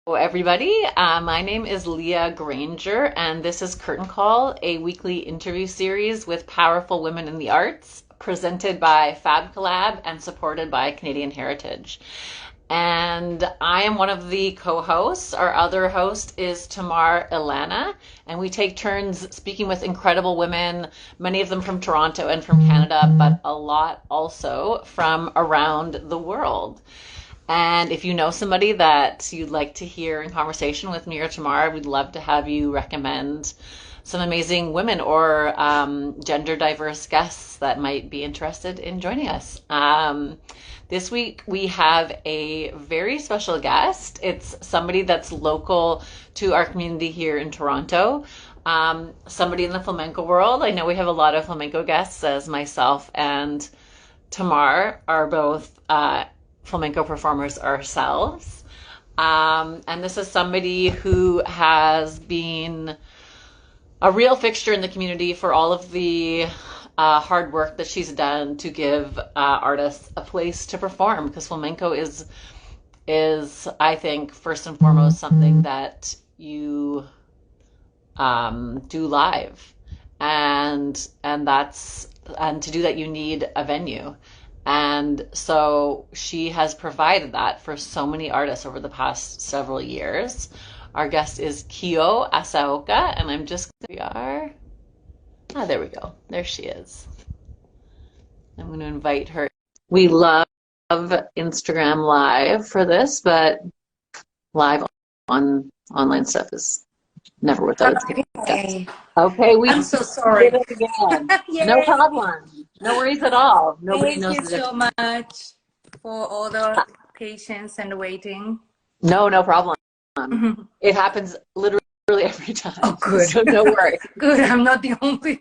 Everybody. My name is Leah Granger, and this is Curtain Call, a weekly interview series with powerful women in the arts, presented by FabCollab and supported by Canadian Heritage. And I am one of the co-hosts. Our other host is Tamar Ilana, and we take turns speaking with incredible women, many of them from Toronto and from Canada, but a lot also from around the world. And if you know somebody that you'd like to hear in conversation with me or Tamar, we'd love to have you recommend some amazing women or gender diverse guests that might be interested in joining us. This week we have a very special guest. It's somebody that's local to our community here in Toronto. Somebody in the flamenco world. I know we have a lot of flamenco guests, as myself and Tamar are both flamenco performers ourselves. And this is somebody who has been a real fixture in the community for all of the hard work that she's done to give artists a place to perform, because flamenco is I think first and foremost something that you do live, and to do that you need a venue. And so she has provided that for so many artists over the past several years. Our guest is Kiyo Asaoka, and there we go. There she is. I'm going to invite her. We love Instagram Live for this, but live on online stuff is never without its Okay. Okay, I'm so sorry. did it again. No problem. No worries at all. Nobody knows Thank you so much for all the patience and waiting. No problem. It happens literally every time. Oh, good. So no worries. Good. I'm not the only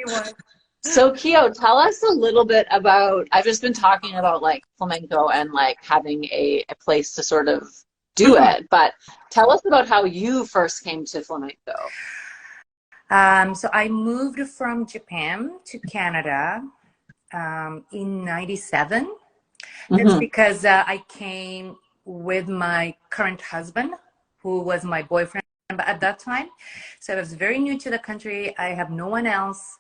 one. So Kiyo, tell us a little bit about, I've just been talking about like flamenco and like having a place to sort of do it, but tell us about how you first came to flamenco. So I moved from Japan to Canada in 97. That's because I came with my current husband, who was my boyfriend at that time. So I was very new to the country. I have no one else.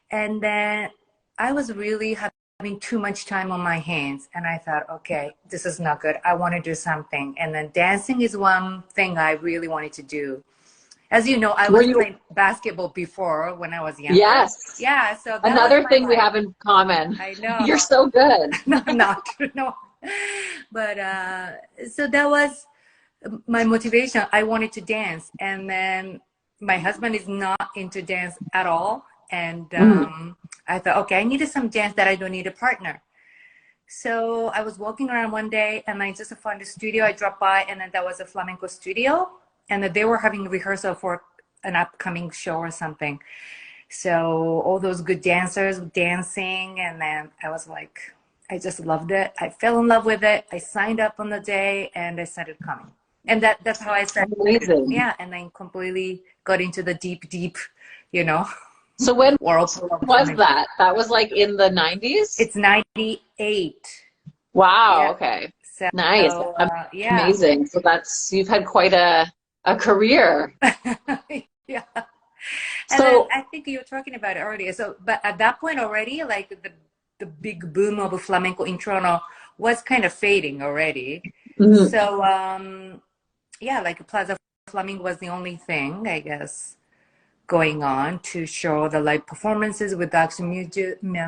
And then I was really having too much time on my hands. And I thought, okay, this is not good. I want to do something. And then dancing is one thing I really wanted to do. As you know, I was playing basketball before when I was younger. Yes. Yeah. So another thing we have in common. I know. You're so good. No, I'm not. No. But so that was my motivation. I wanted to dance. And then my husband is not into dance at all. And I thought, okay, I needed some dance that I don't need a partner. So I was walking around one day and I just found a studio. I dropped by, and then there was a flamenco studio, and they were having a rehearsal for an upcoming show or something. So all those good dancers dancing, and then I was like, I just loved it. I fell in love with it. I signed up on the day and I started coming. And that's how I started. Amazing. Yeah, and I completely got into the deep, So when world was that? That was like in the 90s? It's 98. Wow, Yeah. okay. So, Nice. yeah. Amazing. So you've had quite a career. Yeah. So I think you were talking about it already. So, but at that point already, like the big boom of flamenco in Toronto was kind of fading already. So, yeah, like Plaza Flamenco was the only thing, I guess, going on to show the live performances with actual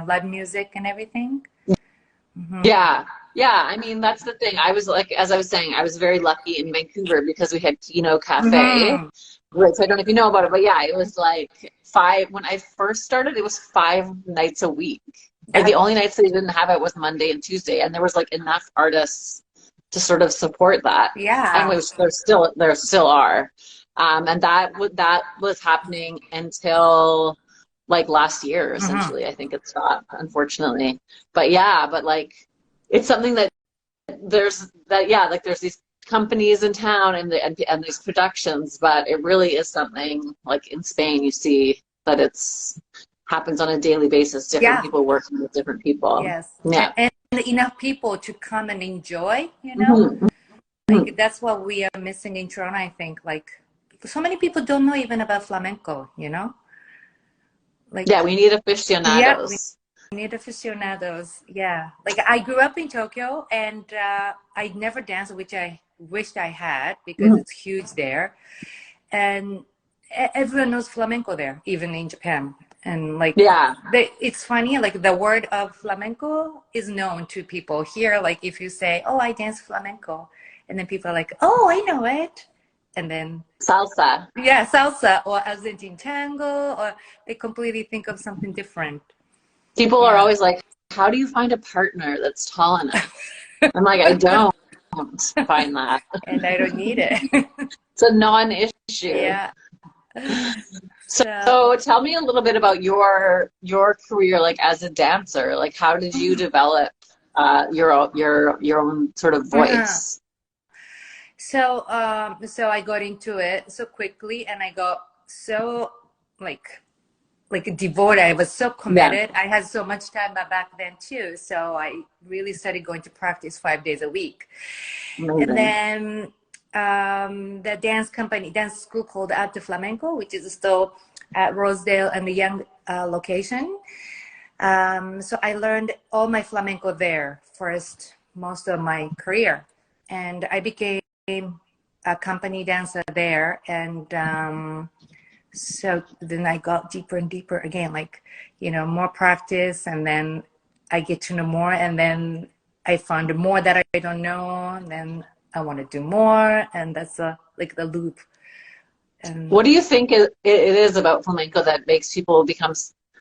live music and everything. Yeah. I mean, that's the thing. I was like, as I was saying, I was very lucky in Vancouver because we had Kino Cafe, which I don't know if you know about it, but yeah, it was like when I first started, it was 5 nights a week. And the only nights they didn't have it was Monday and Tuesday. And there was like enough artists to sort of support that. Yeah. And there still are. And that was happening until like last year, essentially. I think it stopped, unfortunately. But like it's something that there's these companies in town and these productions, but it really is something like in Spain you see that happens on a daily basis, different people working with different people. Yes. Yeah. And enough people to come and enjoy, you know? Like that's what we are missing in Toronto, I think. Like so many people don't know even about flamenco, you know? Like Yeah, we need yeah, we aficionados. need aficionados. Yeah. Like I grew up in Tokyo and I never danced, which I wished I had because Mhm. it's huge there. And everyone knows flamenco there, even in Japan. And like Yeah. it's funny, like the word of flamenco is known to people here. Like if you say, "Oh, I dance flamenco," and then people are like, "Oh, I know it," and then Salsa. yeah, salsa or Argentine tango, or they completely think of something different. People are Yeah, always like, how do you find a partner that's tall enough? I'm like, I don't find that. and I don't need it. It's a non-issue. Yeah. So. So tell me a little bit about your career, like as a dancer. Like, how did you develop your own sort of uh voice? So I got into it so quickly, and I got so like devoted. I was so Yeah, committed. I had so much time back then too. So I really started going to practice 5 days a week. And amazing. then the dance school called Arte Flamenco, which is still at Rosedale and the Young location. So I learned all my flamenco there first, most of my career. And I became a company dancer there. And so then I got deeper and deeper again, like, more practice. And then I get to know more. And then I found more that I don't know. And then I want to do more. And that's like the loop. And What do you think it is about flamenco that makes people become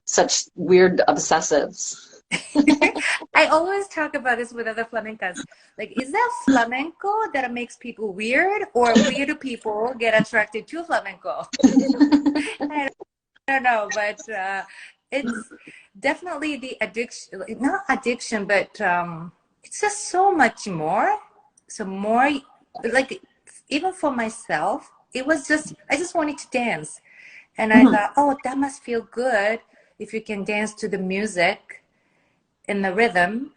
such weird obsessives? I always talk about this with other flamencas. Like, is that flamenco that makes people weird, or weird people get attracted to flamenco? I don't know, but it's definitely the addiction, not addiction, but it's just so much more. So more, like, even for myself, it was just, I just wanted to dance. And I Mhm. thought, oh, that must feel good if you can dance to the music in the rhythm.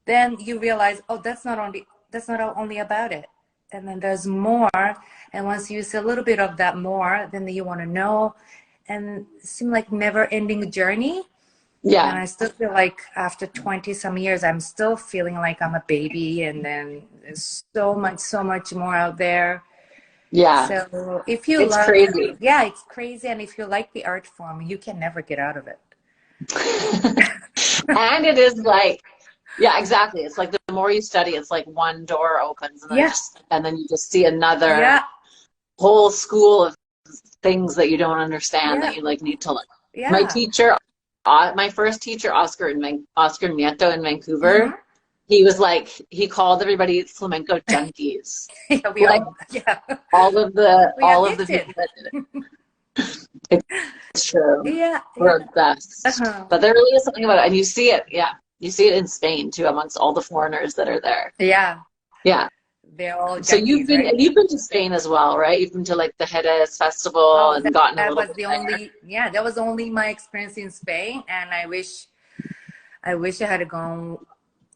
Then you realize, oh, that's not only about it. And then there's more. And once you see a little bit of that more, then you want to know. And it seemed like never ending journey. And Yeah, I still feel like after 20 some years, I'm still feeling like I'm a baby. And then there's so much more out there. yeah. So if you It's love, crazy. yeah, it's crazy. And if you like the art form, you can never get out of it. And it is like, yeah, exactly. It's like the more you study, it's like one door opens Yeah, and then you just see another yeah, whole school of things that you don't understand that yeah, you like need to learn. My yeah. teacher, my first teacher, Oscar Nieto in Hmm. Vancouver, he was like, he called everybody flamenco junkies. Yeah, Like yeah, we all of the addicted. people that did it. It's true. Yeah, We're yeah. obsessed. Uh-huh. But there really is something about it. And you see it, yeah. You see it in Spain too, amongst all the foreigners that are there. Yeah, Yeah. they're all So junkies, right? you've been to Spain as well, right? You've been to like the Jerez festival Oh, and gotten a that little was bit the there. only, yeah, that was only my experience in Spain, and I wish I had gone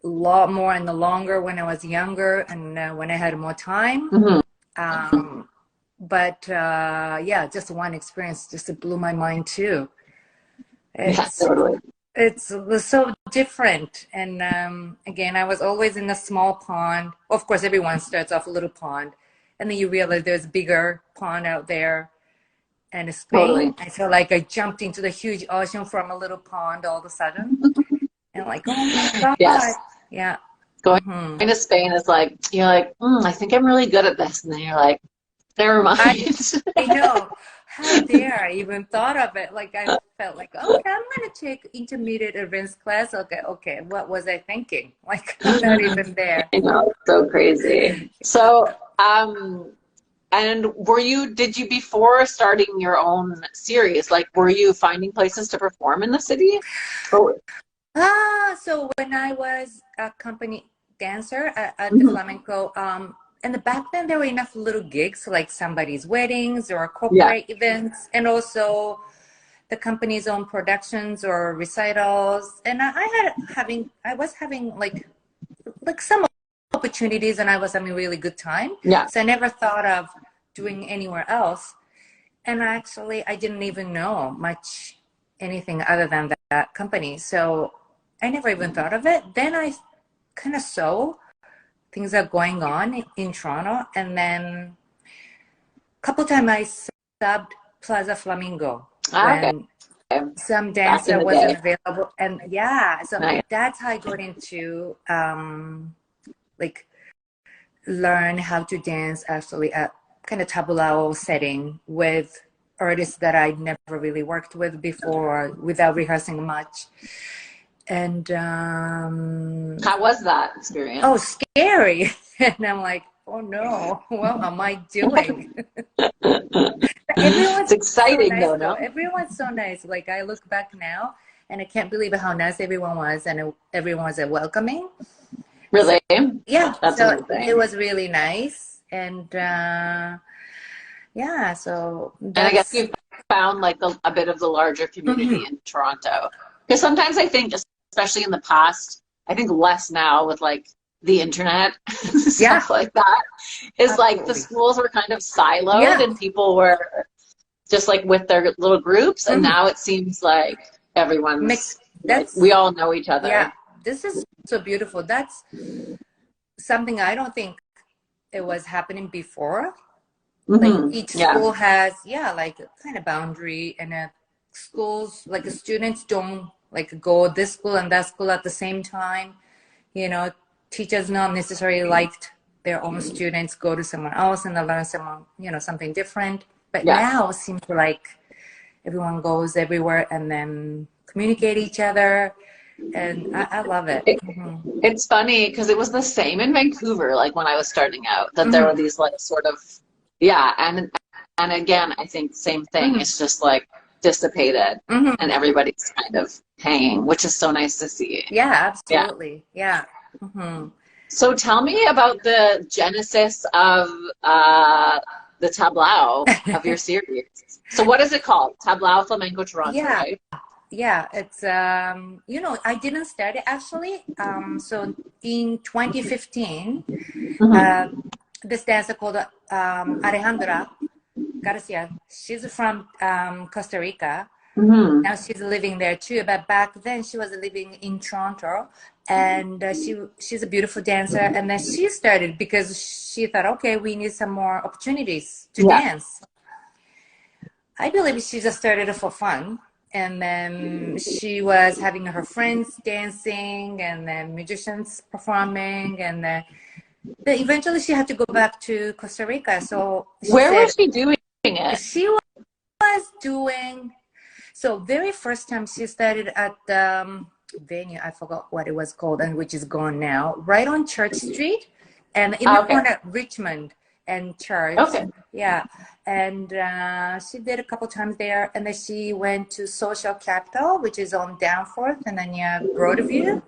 a lot more and the longer when I was younger and when I had more time. Hmm. Um, but yeah, just one experience just blew my mind too. Yeah, It's totally. it was so different. And again, I was always in a small pond. Of course, everyone starts off a little pond, and then you realize there's a bigger pond out there. And in Spain, Totally. I feel like I jumped into the huge ocean from a little pond all of a sudden, and like, oh my God, Yes. yeah. Going Hmm. to Spain is like, you're like, I think I'm really good at this. And then you're like, never I mind. I know. How dare I even thought of it? Like I felt like, okay, I'm gonna take intermediate advanced class. Okay, okay. What was I thinking? Like I'm not even there. I know, it's so crazy. So, and did you, before starting your own series, like, were you finding places to perform in the city? Oh, So when I was a company dancer at the mhm. flamenco, and back then there were enough little gigs like somebody's weddings or Yeah. corporate events, and also the company's own productions or recitals. And I was having like some opportunities and I was having a really good time. Yeah. So I never thought of doing anywhere else. And actually, I didn't even know much anything other than that company. So I never even thought of it. Then I kind of saw things are going on in Toronto. And then a couple times I subbed Plaza Flamingo Okay. when some Back in dancer the wasn't day. available. And yeah, so Nice. that's how I got into like learn how to dance actually at kind of tablao setting with artists that I'd never really worked with before without rehearsing much. And How was that oh, experience? scary. And I'm like, oh no, what am I doing? It's Everyone's so exciting nice though, though. no? Everyone's so nice. Like I look back now and I can't believe how nice everyone was, and everyone was welcoming. So, Really? yeah, That's so it amazing. was really nice. And yeah, so And I guess that's you found like a bit of the larger mhm. community in Toronto. Because sometimes I think, especially in the past, I think less now with like the internet, Yeah, stuff like that, is like the absolutely. schools were kind of siloed Yeah. and people were just like with their little groups. And Mhm. now it seems like Mix. everyone's like, we That's all know each yeah. other. This is so beautiful. That's something I don't think it was happening before. Like each Yeah. school has like a kind of boundary, and schools like the students don't like go this school and that school at the same time. You know, teachers not necessarily liked their own students go to someone else and they learn someone something different. But Yeah. now it seems like everyone goes everywhere and then communicate each other, and I love it. It, Hmm. it's funny because it was the same in Vancouver, like when I was starting out, that there were Hmm. these like sort of, yeah, and again, I think same thing. Hmm. It's just like dissipated and Hmm. everybody's kind of hanging, which is so nice to see. Yeah, Yeah. absolutely. Yeah. Hmm. So tell me about the genesis of the tablao of your series. So what is it called? Tablao Flamenco Toronto, Yeah. right? Yeah, it's I didn't start it actually. So in 2015, Mm-hmm. this dancer called Alejandra Garcia. She's from Costa Rica. Mm-hmm. Now she's living there too. But back then she was living in Toronto, and she's a beautiful dancer. And then she started because she thought, okay, we need some more opportunities to Yeah. dance. I believe she just started it for fun. And then she was having her friends dancing and then musicians performing. And then eventually she had to go back to Costa Rica. So she Where said was she doing it? she was doing, so very first time she started at the venue, I forgot what it was called, and which is gone now, right on Church Street and in the Okay. corner Richmond and Church. Okay. Yeah. And she did a couple times there, and then she went to Social Capital, which is on Danforth and then Broadview.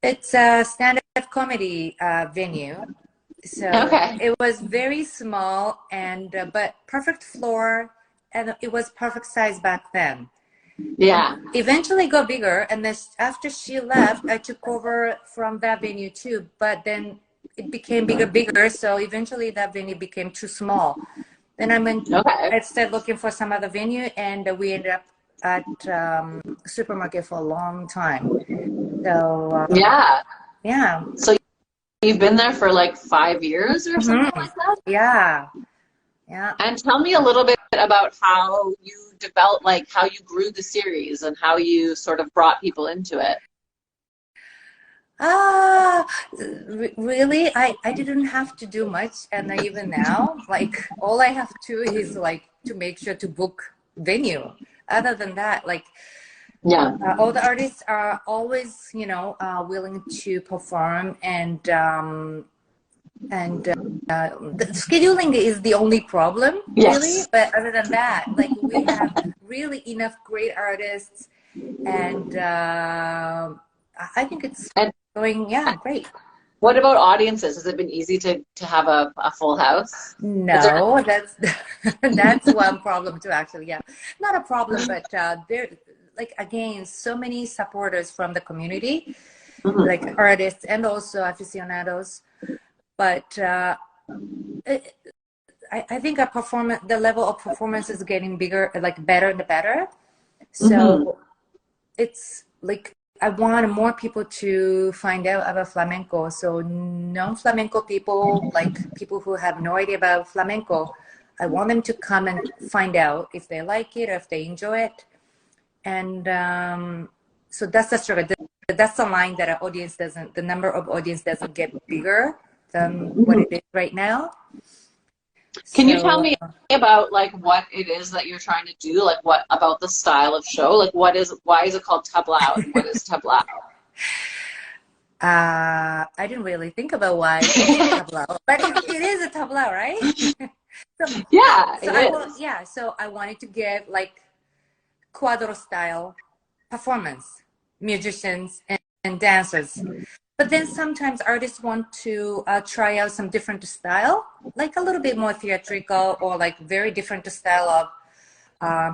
It's a stand-up comedy venue. So Okay. it was very small and but perfect floor, and it was perfect size back then. And Yeah. eventually got bigger, and then after she left, I took over from that venue too. But then it became bigger. So eventually that venue became too small. Then Okay. I started looking for some other venue, and we ended up at supermarket for a long time. So Yeah. yeah. So you've been there for like 5 years or something Mhm. like that? Yeah. Yeah. And tell me a little bit about how you developed, like how you grew the series and how you sort of brought people into it. Ah, really? I didn't have to do much, and even now, like all I have to is like to make sure to book venue. Other than that, like Yeah. all the artists are always, willing to perform, and the scheduling is the only problem, really. Yes. But other than that, like we have really enough great artists, and I think it's And going, yeah, great. what about audiences? Has it been easy to have a full house? Is there? No, that's that's one problem too, actually. Yeah, not a problem, but there, like again, so many supporters from the community. like artists and also aficionados. But I think the level of performance is getting bigger, like better and better. So it's like I want more people to find out about flamenco. So non-flamenco people, like people who have no idea about flamenco, I want them to come and find out if they like it or if they enjoy it. And so that's the struggle. That's the line that the number of audience doesn't get bigger than what it is right now. Can you tell me about like what it is that you're trying to do? Like what about the style of show? Like why is it called tablao and what is tablao? I didn't really think about why it's tablao, but it is a tablao, right? So I wanted to give like cuadro style performance, musicians and dancers. But then sometimes artists want to try out some different style, like a little bit more theatrical or like very different style of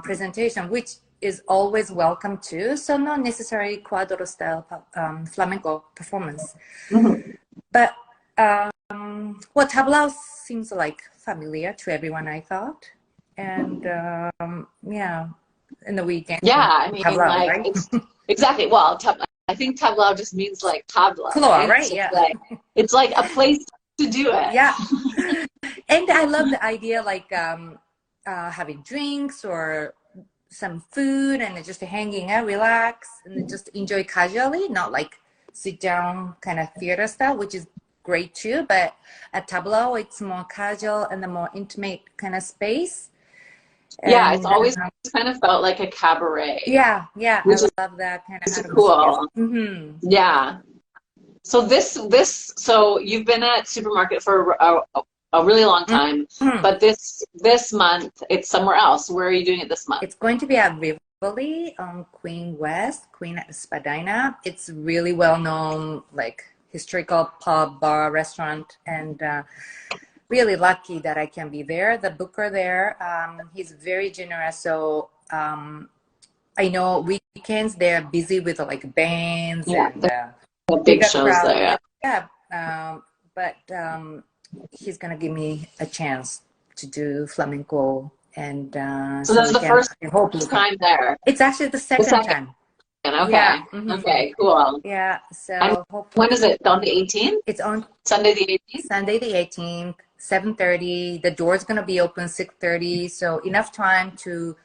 presentation, which is always welcome too. So not necessarily cuadro style flamenco performance. But well, tablao seems like familiar to everyone, I thought. And yeah, in the weekend. Yeah, I mean, tablao, like right? it's exactly. Well, I think tablao just means like tabla, Right? So Yeah. it's like a place to do it. Yeah. And I love the idea, like having drinks or some food and just hanging out, relax, and just enjoy casually, not like sit down kind of theater style, which is great too. But at tablao, it's more casual and the more intimate kind of space. Yeah, it's always kind of felt like a cabaret. Yeah, I love that kind of atmosphere. Cool. Yeah. So so you've been at Supermarket for a really long time, but this month it's somewhere else. Where are you doing it this month? It's going to be at Rivoli on Queen Spadina. It's really well known, like historical pub, bar, restaurant, and really lucky that I can be there. The booker there, he's very generous. So I know weekends they're busy with like bands and the big shows crowd. there. Yeah, but he's gonna give me a chance to do flamenco, and so that's the first time there. It's actually the second time. Okay. Yeah. Okay. Cool. Yeah. So and when is it? On the 18th? It's on Sunday the 18th. Sunday the 18th, 7:30. The door's gonna be open 6:30, so enough time to,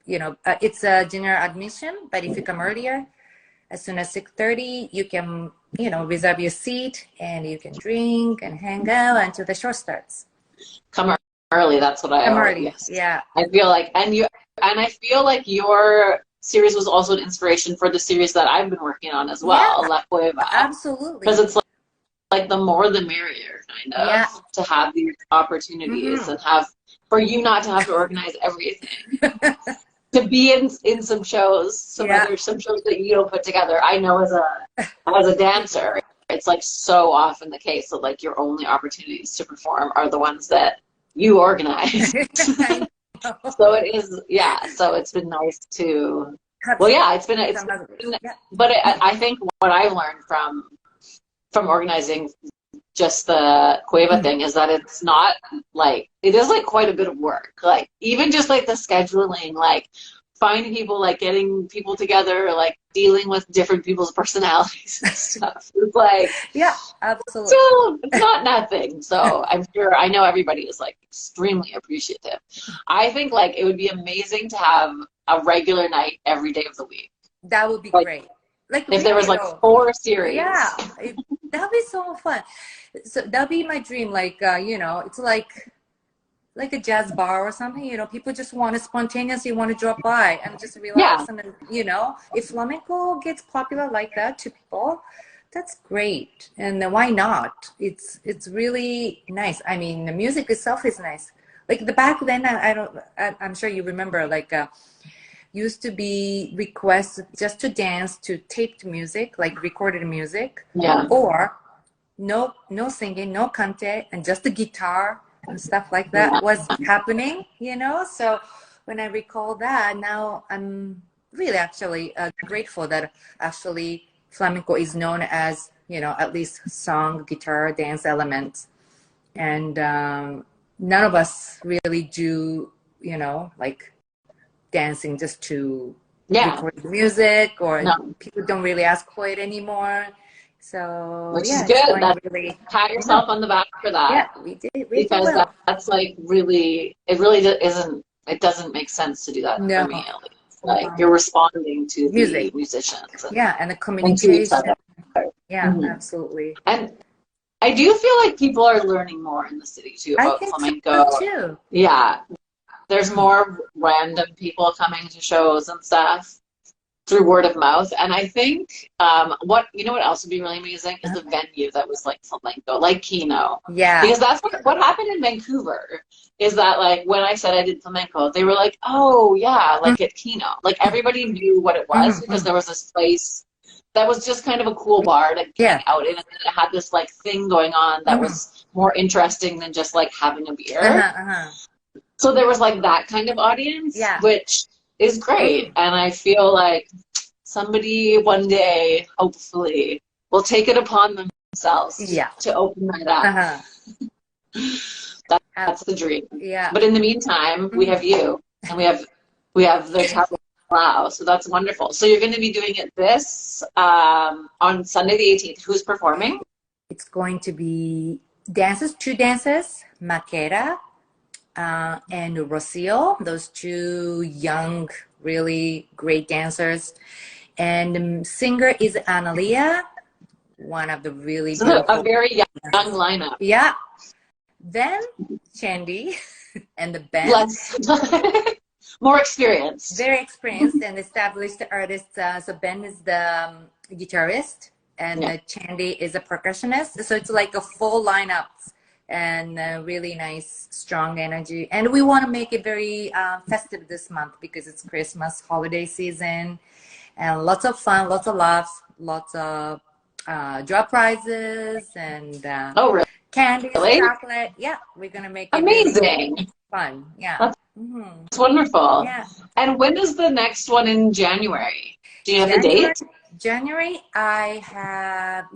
it's a general admission. But if you come earlier, as soon as 6:30, you can, reserve your seat and you can drink and hang out until the show starts. Come early. That's what I. Come early. Yes. Yeah. I feel like, and I feel like your series was also an inspiration for the series that I've been working on as well, La Cueva. Absolutely. Because it's like the more the merrier, kind of, to have these opportunities and for you not to have to organize everything. To be in some shows, there's some shows that you don't put together. I know as a dancer, it's like so often the case that like your only opportunities to perform are the ones that you organize. So it is, so it's been nice to, but I think what I've learned from organizing just the Cueva thing is that it's not like, it is like quite a bit of work. Like even just like the scheduling, like finding people, like getting people together, like dealing with different people's personalities and stuff. It's like, absolutely. So it's not nothing. So I know everybody is like extremely appreciative. I think like it would be amazing to have a regular night every day of the week. That would be great. Like if there was like 4 series. Yeah, that'd be so fun. So that'd be my dream. Like, it's like a jazz bar or something, people just want to spontaneously want to drop by and just relax. And then, if flamenco gets popular like that to people, that's great. And then why not? It's really nice. I mean, the music itself is nice. Like the back then, I'm sure you remember, like used to be requests just to dance to taped music, like recorded music, or no singing, no cante, and just the guitar and stuff like that was happening, So when I recall that, now I'm really actually grateful that actually flamenco is known as, at least song, guitar, dance elements. And none of us really do, like dancing just to record music, or people don't really ask for it anymore. So which is yeah, good. it's really pat yourself on the back for that. Yeah, we did. Because that's like really, it really isn't. It doesn't make sense to do that for me. At least. Like you're responding to the musicians. And the communication. Yeah, mm-hmm. Absolutely. And I do feel like people are learning more in the city too about flamenco. So too. Yeah, there's more random people coming to shows and stuff through word of mouth. And I think what else would be really amazing is a venue that was like flamenco, like Kino. Yeah. Because that's what happened in Vancouver, is that like when I said I did flamenco, they were like, oh yeah, like at Kino. Like everybody knew what it was because there was this place that was just kind of a cool bar to hang out in, and it had this like thing going on that was more interesting than just like having a beer. So there was like that kind of audience, which is great. And I feel like somebody one day, hopefully, will take it upon themselves to open that up. That's the dream. Yeah. But in the meantime, we have you, and we have the Tablau, so that's wonderful. So you're going to be doing it this on Sunday the 18th. Who's performing? It's going to be two dancers, Maquera and Rocio, those two young, really great dancers. And the singer is Analia, one of the really a very young lineup. Yeah. Then Chandy and the band. More experienced. Very experienced and established artists. So Ben is the guitarist, and Chandy is a percussionist. So it's like a full lineup, and really nice, strong energy. And we want to make it very festive this month because it's Christmas holiday season, and lots of fun, lots of laughs, lots of draw prizes, and candies, chocolate. Yeah, we're gonna make it amazing, really fun. Yeah, that's wonderful. Yeah. And when is the next one in January? Do you have a date? January, I have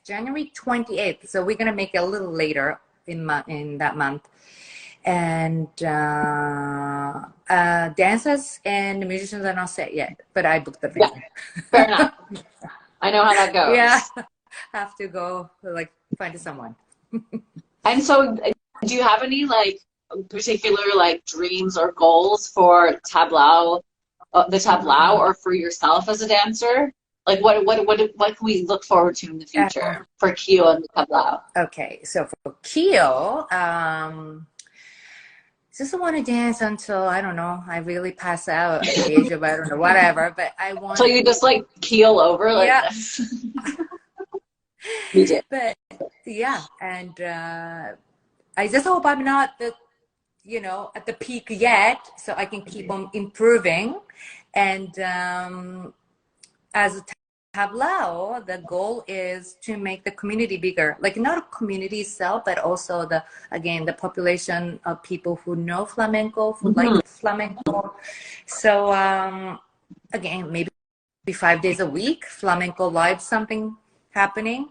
January 28th. So we're gonna make it a little later in that month. And dancers and musicians are not set yet, but I booked the venue. Yeah, fair enough. I know how that goes. Yeah, have to go like find someone. And so, do you have any like particular like dreams or goals for the Tablau, or for yourself as a dancer? Like what can we look forward to in the future for Kiyo and the Tablau? Okay, so for Kiyo, just want to dance until I don't know. I really pass out at the age of I don't know whatever. But I want. So you just like keel over like this. But and I just hope I'm not at the peak yet, so I can keep on improving. And as a Tablau, the goal is to make the community bigger, like not a community itself, but also the population of people who know flamenco, who like flamenco. So again, maybe 5 days a week, flamenco live, something happening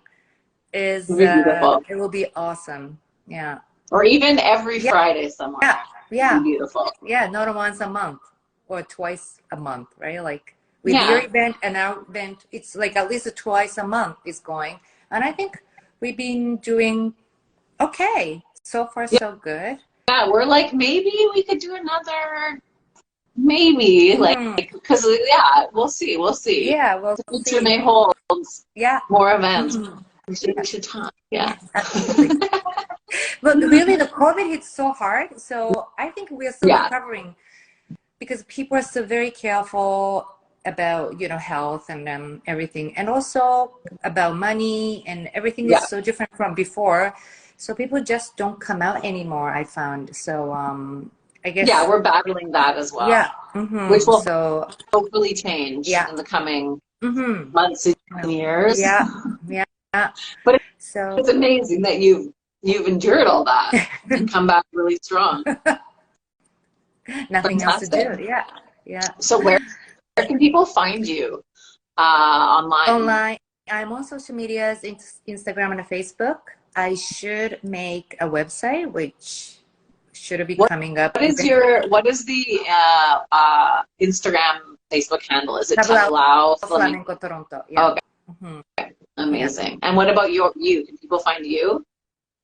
is it will be awesome. Yeah. Or even every Friday somewhere. Yeah. Beautiful. Yeah, not once a month or twice a month, right? Like with your event and our event, it's like at least twice a month is going. And I think we've been doing okay. So far, so good. Yeah, we're like, maybe we could do another, like, because, we'll see. Yeah, well, the future may hold more events. We should talk. Yeah. Absolutely. But really, the COVID hit so hard. So I think we are still recovering because people are still very careful about, health and everything. And also about money, and everything is so different from before. So people just don't come out anymore, I found. So I guess. Yeah, we're battling that as well. Yeah. Which will hopefully change in the coming months and years. Yeah. But it's amazing that you've endured all that and come back really strong. Nothing else to do. Yeah. So where can people find you online? I'm on social medias, Instagram and Facebook. I should make a website, which should be coming up. What is the Instagram, Facebook handle? Is it Tablao Tablao Flamenco Toronto. Yeah. Okay, Mm-hmm. amazing. Yeah. And what about you? Can people find you?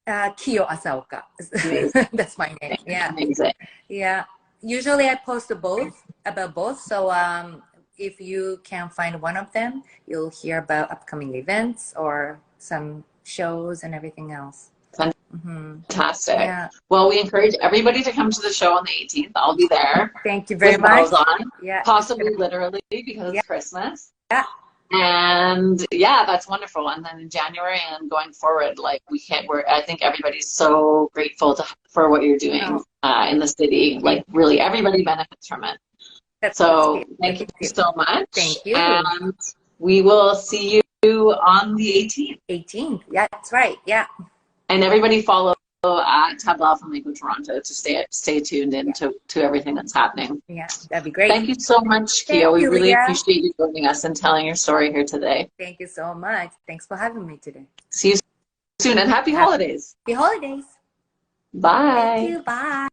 Kiyo Asaoka. That's my name. Yeah. Amazing. Yeah. Usually I post about both. So if you can find one of them, you'll hear about upcoming events or some shows and everything else. Fantastic. Yeah. Well, we encourage everybody to come to the show on the 18th. I'll be there. Thank you very much. On, yeah. Possibly literally because it's Christmas. Yeah. And yeah, that's wonderful. And then in January and going forward, like I think everybody's so grateful for what you're doing in the city. Like really everybody benefits from it. So thank you so much. Thank you. And we will see you on the 18th. 18th. Yeah, that's right. Yeah. And everybody follow Tablao Flamenco Toronto to stay tuned in to everything that's happening. Yeah, that'd be great. Thank you so much, Kiyo. We really appreciate you joining us and telling your story here today. Thank you so much. Thanks for having me today. See you soon and happy holidays. Happy holidays. Bye. Thank you. Bye.